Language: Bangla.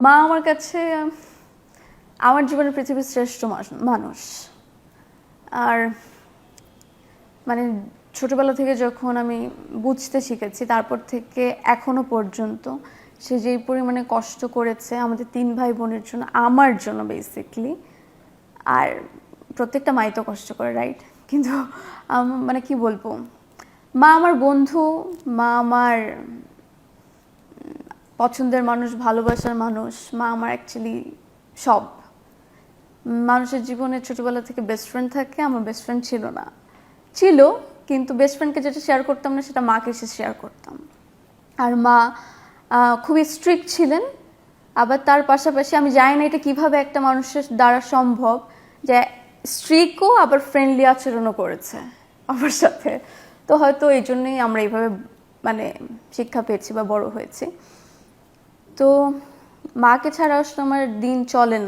মা আমার কাছে আমার জীবনের পৃথিবীর শ্রেষ্ঠ মানুষ। আর মানে ছোটবেলা থেকে যখন আমি বুঝতে শিখেছি তারপর থেকে এখনো পর্যন্ত সে যেই পরিমাণে কষ্ট করেছে আমাদের 3 ভাই বোনের জন্য, আমার জন্য বেসিকলি। আর প্রত্যেকটা মাই তো কষ্ট করে, রাইট? কিন্তু মানে কি বলবো, মা আমার বন্ধু, মা আমার পছন্দের মানুষ, ভালোবাসার মানুষ। মা আমার অ্যাকচুয়ালি সব। মানুষের জীবনে ছোটবেলা থেকে বেস্ট ফ্রেন্ড থাকে, আমার বেস্ট ফ্রেন্ড ছিল না, ছিল কিন্তু বেস্ট ফ্রেন্ডকে যেটা শেয়ার করতাম না সেটা মাকে এসে শেয়ার করতাম। আর মা খুবই স্ট্রিক্ট ছিলেন, আবার তার পাশাপাশি আমি জানি না এটা কীভাবে একটা মানুষের দ্বারা সম্ভব যে স্ট্রিক্টও আবার ফ্রেন্ডলি আচরণও করেছে আমার সাথে। তো হয়তো এই জন্যই আমরা এইভাবে মানে শিক্ষা পেয়েছি বা বড় হয়েছি। তো মাকে ছাড়া আসলে আমার দিন চলে না।